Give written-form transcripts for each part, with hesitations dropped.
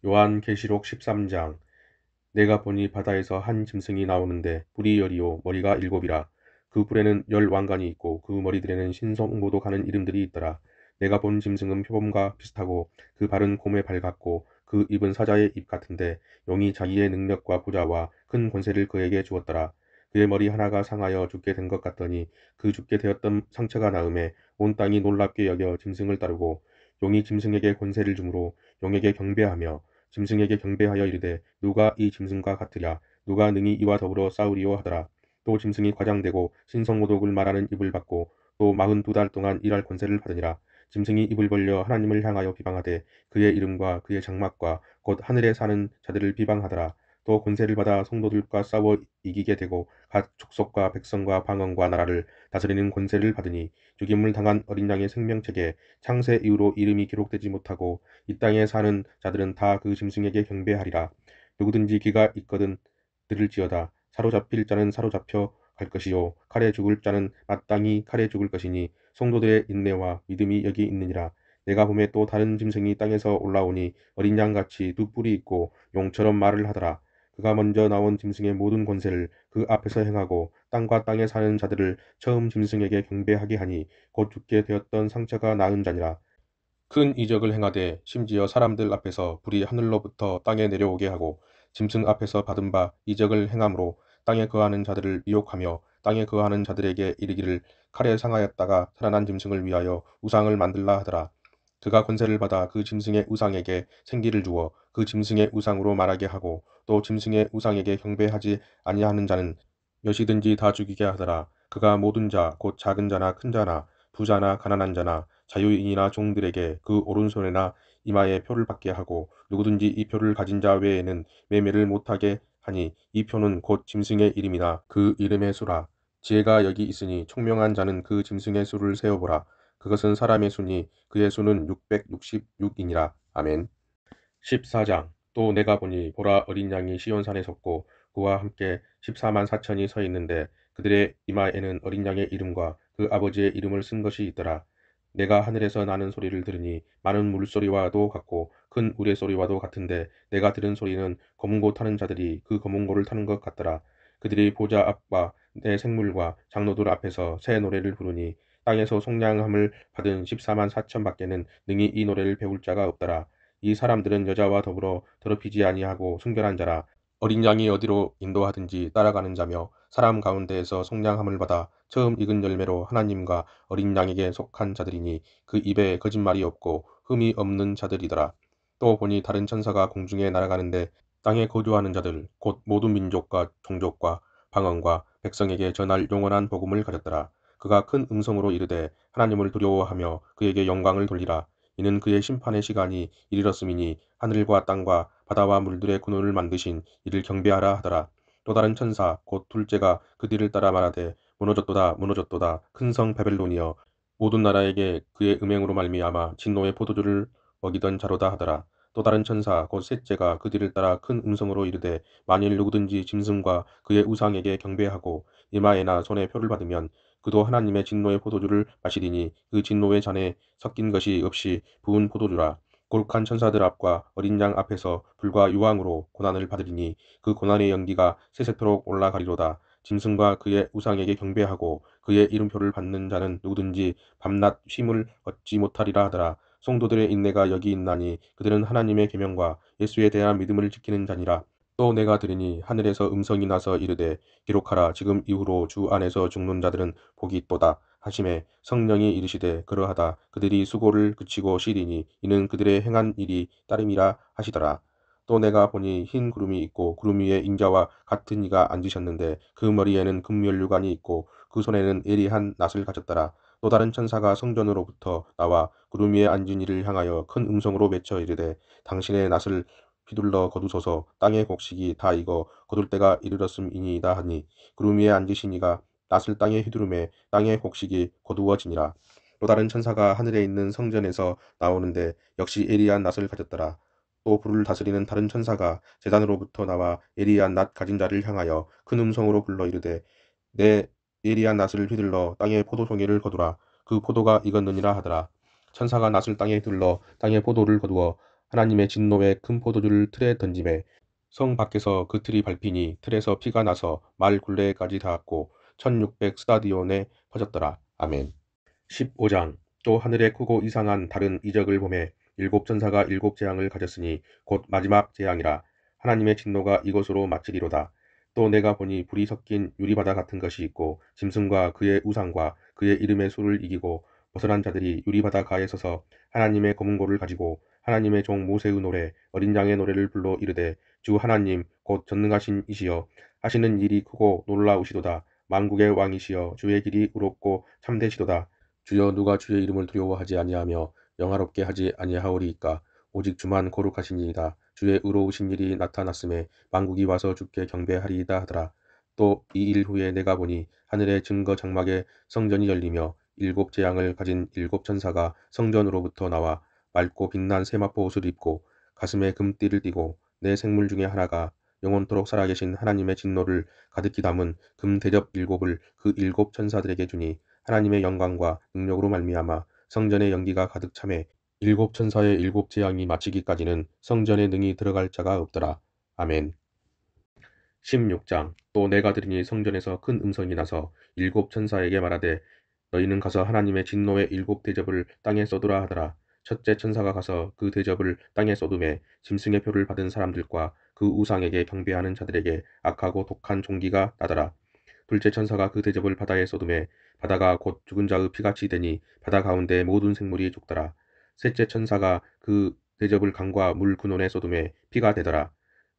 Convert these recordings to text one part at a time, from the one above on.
요한계시록 13장. 내가 보니 바다에서 한 짐승이 나오는데 뿔이 열이요 머리가 일곱이라. 그 뿔에는 열 왕관이 있고 그 머리들에는 신성모독 하는 이름들이 있더라. 내가 본 짐승은 표범과 비슷하고 그 발은 곰의 발 같고 그 입은 사자의 입 같은데 용이 자기의 능력과 부자와 큰 권세를 그에게 주었더라. 그의 머리 하나가 상하여 죽게 된 것 같더니 그 죽게 되었던 상처가 나음에 온 땅이 놀랍게 여겨 짐승을 따르고 용이 짐승에게 권세를 주므로 용에게 경배하며 짐승에게 경배하여 이르되 누가 이 짐승과 같으랴 누가 능히 이와 더불어 싸우리요 하더라. 또 짐승이 과장되고 신성모독을 말하는 입을 받고 또 42달 동안 일할 권세를 받으니라. 짐승이 입을 벌려 하나님을 향하여 비방하되 그의 이름과 그의 장막과 곧 하늘에 사는 자들을 비방하더라. 또 권세를 받아 성도들과 싸워 이기게 되고 각 족속과 백성과 방언과 나라를 다스리는 권세를 받으니 죽임을 당한 어린 양의 생명책에 창세 이후로 이름이 기록되지 못하고 이 땅에 사는 자들은 다 그 짐승에게 경배하리라. 누구든지 귀가 있거든 들을지어다. 사로잡힐 자는 사로잡혀 갈 것이요 칼에 죽을 자는 마땅히 칼에 죽을 것이니 성도들의 인내와 믿음이 여기 있느니라. 내가 보매 또 다른 짐승이 땅에서 올라오니 어린 양같이 두 뿔이 있고 용처럼 말을 하더라. 그가 먼저 나온 짐승의 모든 권세를 그 앞에서 행하고 땅과 땅에 사는 자들을 처음 짐승에게 경배하게 하니 곧 죽게 되었던 상처가 나은 자니라. 큰 이적을 행하되 심지어 사람들 앞에서 불이 하늘로부터 땅에 내려오게 하고 짐승 앞에서 받은 바 이적을 행함으로 땅에 거하는 자들을 미혹하며 땅에 거하는 자들에게 이르기를 칼에 상하였다가 살아난 짐승을 위하여 우상을 만들라 하더라. 그가 권세를 받아 그 짐승의 우상에게 생기를 주어 그 짐승의 우상으로 말하게 하고 또 짐승의 우상에게 경배하지 아니하는 자는 몇이든지 다 죽이게 하더라. 그가 모든 자 곧 작은 자나 큰 자나 부자나 가난한 자나 자유인이나 종들에게 그 오른손에나 이마에 표를 받게 하고 누구든지 이 표를 가진 자 외에는 매매를 못하게 하니 이 표는 곧 짐승의 이름이나 그 이름의 수라. 지혜가 여기 있으니 총명한 자는 그 짐승의 수를 세어보라. 그것은 사람의 수니 그의 수는 666이니라. 아멘. 14장. 또 내가 보니 보라 어린 양이 시온산에 섰고 그와 함께 14만 4천이 서 있는데 그들의 이마에는 어린 양의 이름과 그 아버지의 이름을 쓴 것이 있더라. 내가 하늘에서 나는 소리를 들으니 많은 물소리와도 같고 큰 우레소리와도 같은데 내가 들은 소리는 검은고 타는 자들이 그 검은고를 타는 것 같더라. 그들이 보좌 앞과 내 생물과 장로들 앞에서 새 노래를 부르니 땅에서 속량함을 받은 14만 4천 밖에는 능히 이 노래를 배울 자가 없더라. 이 사람들은 여자와 더불어 더럽히지 아니하고 순결한 자라. 어린 양이 어디로 인도하든지 따라가는 자며 사람 가운데에서 속량함을 받아 처음 익은 열매로 하나님과 어린 양에게 속한 자들이니 그 입에 거짓말이 없고 흠이 없는 자들이더라. 또 보니 다른 천사가 공중에 날아가는데 땅에 거주하는 자들 곧 모든 민족과 종족과 방언과 백성에게 전할 영원한 복음을 가졌더라. 그가 큰 음성으로 이르되 하나님을 두려워하며 그에게 영광을 돌리라. 이는 그의 심판의 시간이 이르렀음이니 하늘과 땅과 바다와 물들의 근원을 만드신 이를 경배하라 하더라. 또 다른 천사 곧 둘째가 그 뒤를 따라 말하되 무너졌도다 무너졌도다 큰 성 바벨론이여 모든 나라에게 그의 음행으로 말미암아 진노의 포도주를 먹이던 자로다 하더라. 또 다른 천사 곧 셋째가 그 뒤를 따라 큰 음성으로 이르되 만일 누구든지 짐승과 그의 우상에게 경배하고 이마에나 손에 표를 받으면 그도 하나님의 진노의 포도주를 마시리니 그 진노의 잔에 섞인 것이 없이 부은 포도주라. 거룩한 천사들 앞과 어린 양 앞에서 불과 유황으로 고난을 받으리니 그 고난의 연기가 세세토록 올라가리로다. 짐승과 그의 우상에게 경배하고 그의 이름표를 받는 자는 누구든지 밤낮 쉼을 얻지 못하리라 하더라. 성도들의 인내가 여기 있나니 그들은 하나님의 계명과 예수에 대한 믿음을 지키는 자니라. 또 내가 들으니 하늘에서 음성이 나서 이르되 기록하라. 지금 이후로 주 안에서 죽는 자들은 복이 있도다 하심에 성령이 이르시되 그러하다. 그들이 수고를 그치고 쉬리니 이는 그들의 행한 일이 따름이라 하시더라. 또 내가 보니 흰 구름이 있고 구름 위에 인자와 같은 이가 앉으셨는데 그 머리에는 금면류관이 있고 그 손에는 예리한 낫을 가졌더라. 또 다른 천사가 성전으로부터 나와 구름 위에 앉은 이를 향하여 큰 음성으로 외쳐 이르되 당신의 낫을 휘둘러 거두소서. 땅의 곡식이 다 익어 거둘 때가 이르렀음이니이다 하니 구름 위에 앉으신 이가 낫을 땅에 휘두르매 땅의 곡식이 거두어지니라. 또 다른 천사가 하늘에 있는 성전에서 나오는데 역시 예리한 낫을 가졌더라. 또 불을 다스리는 다른 천사가 제단으로부터 나와 예리한 낫 가진 자를 향하여 큰 음성으로 불러 이르되 내 예리한 낫을 휘둘러 땅에 포도송이를 거두라. 그 포도가 익었느니라 하더라. 천사가 낫을 땅에 휘둘러 땅에 포도를 거두어 하나님의 진노의 큰 포도주를 틀에 던짐에 성 밖에서 그 틀이 밟히니 틀에서 피가 나서 말 굴레까지 닿았고 1600 스타디온에 퍼졌더라. 아멘. 15장. 또 하늘에 크고 이상한 다른 이적을 보매 일곱 천사가 일곱 재앙을 가졌으니 곧 마지막 재앙이라. 하나님의 진노가 이것으로 마치리로다. 또 내가 보니 불이 섞인 유리바다 같은 것이 있고 짐승과 그의 우상과 그의 이름의 수를 이기고 벗어난 자들이 유리바다 가에 서서 하나님의 검은 고를 가지고 하나님의 종 모세의 노래 어린 양의 노래를 불러 이르되 주 하나님 곧 전능하신 이시여 하시는 일이 크고 놀라우시도다. 만국의 왕이시여 주의 길이 의롭고 참되시도다. 주여 누가 주의 이름을 두려워하지 아니하며 영화롭게 하지 아니하오리이까. 오직 주만 거룩하시니이다. 주의 의로우신 일이 나타났음에 만국이 와서 주께 경배하리이다 하더라. 또 이 일 후에 내가 보니 하늘의 증거 장막에 성전이 열리며 일곱 재앙을 가진 일곱 천사가 성전으로부터 나와 맑고 빛난 세마포 옷을 입고 가슴에 금띠를 띠고 내 생물 중에 하나가 영원토록 살아계신 하나님의 진노를 가득히 담은 금 대접 일곱을 그 일곱 천사들에게 주니 하나님의 영광과 능력으로 말미암아 성전의 연기가 가득 차매 일곱 천사의 일곱 재앙이 마치기까지는 성전에 능히 들어갈 자가 없더라. 아멘. 16장. 또 내가 들으니 성전에서 큰 음성이 나서 일곱 천사에게 말하되 너희는 가서 하나님의 진노의 일곱 대접을 땅에 쏟으라 하더라. 첫째 천사가 가서 그 대접을 땅에 쏟음에 짐승의 표를 받은 사람들과 그 우상에게 경배하는 자들에게 악하고 독한 종기가 나더라. 둘째 천사가 그 대접을 바다에 쏟음에 바다가 곧 죽은 자의 피같이 되니 바다 가운데 모든 생물이 죽더라. 셋째 천사가 그 대접을 강과 물 근원에 쏟음에 피가 되더라.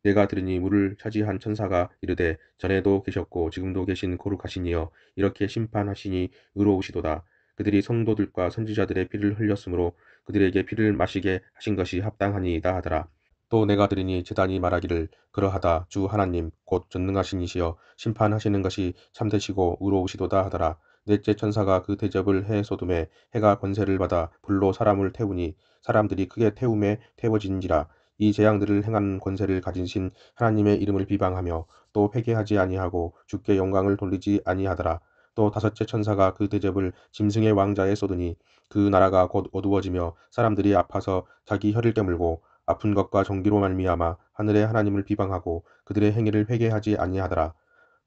내가 들으니 물을 차지한 천사가 이르되 전에도 계셨고 지금도 계신 거룩하시니여 이렇게 심판하시니 의로우시도다. 그들이 성도들과 선지자들의 피를 흘렸으므로 그들에게 피를 마시게 하신 것이 합당하니이다 하더라. 또 내가 들으니 제단이 말하기를 그러하다 주 하나님 곧 전능하신 이시여 심판하시는 것이 참되시고 의로우시도다 하더라. 넷째 천사가 그 대접을 해 쏟음에 해가 권세를 받아 불로 사람을 태우니 사람들이 크게 태움에 태워진지라. 이 재앙들을 행한 권세를 가지신 하나님의 이름을 비방하며 또 회개하지 아니하고 주께 영광을 돌리지 아니하더라. 또 다섯째 천사가 그 대접을 짐승의 왕자에 쏟으니 그 나라가 곧 어두워지며 사람들이 아파서 자기 혀를 깨물고 아픈 것과 종기로 말미암아 하늘의 하나님을 비방하고 그들의 행위를 회개하지 아니하더라.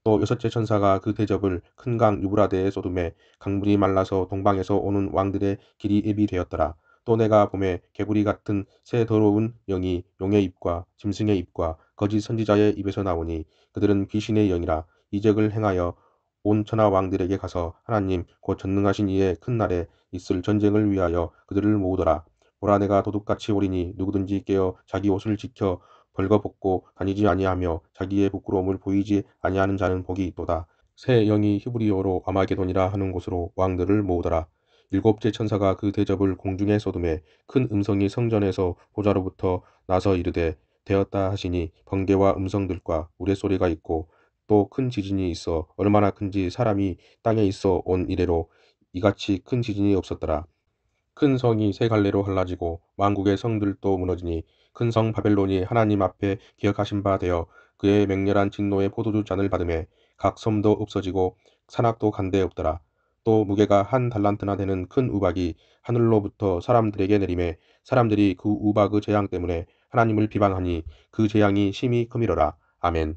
또 여섯째 천사가 그 대접을 큰 강 유브라데에 쏟음에 강물이 말라서 동방에서 오는 왕들의 길이 예비되었더라. 또 내가 보매 개구리 같은 새 더러운 영이 용의 입과 짐승의 입과 거짓 선지자의 입에서 나오니 그들은 귀신의 영이라. 이적을 행하여 온 천하 왕들에게 가서 하나님 곧 전능하신 이의 큰 날에 있을 전쟁을 위하여 그들을 모으더라. 보라 내가 도둑같이 오리니 누구든지 깨어 자기 옷을 지켜 벌거벗고 다니지 아니하며 자기의 부끄러움을 보이지 아니하는 자는 복이 있도다. 새 영이 히브리어로 아마게돈이라 하는 곳으로 왕들을 모으더라. 일곱째 천사가 그 대접을 공중에 쏟음에 큰 음성이 성전에서 보좌로부터 나서 이르되 되었다 하시니 번개와 음성들과 우레소리가 있고 또 큰 지진이 있어 얼마나 큰지 사람이 땅에 있어 온 이래로 이같이 큰 지진이 없었더라. 큰 성이 세 갈래로 갈라지고 만국의 성들도 무너지니 큰 성 바벨론이 하나님 앞에 기억하신 바 되어 그의 맹렬한 진노의 포도주 잔을 받음에 각 섬도 없어지고 산악도 간데 없더라. 또 무게가 한 달란트나 되는 큰 우박이 하늘로부터 사람들에게 내림에 사람들이 그 우박의 재앙 때문에 하나님을 비방하니 그 재앙이 심히 크미러라. 아멘.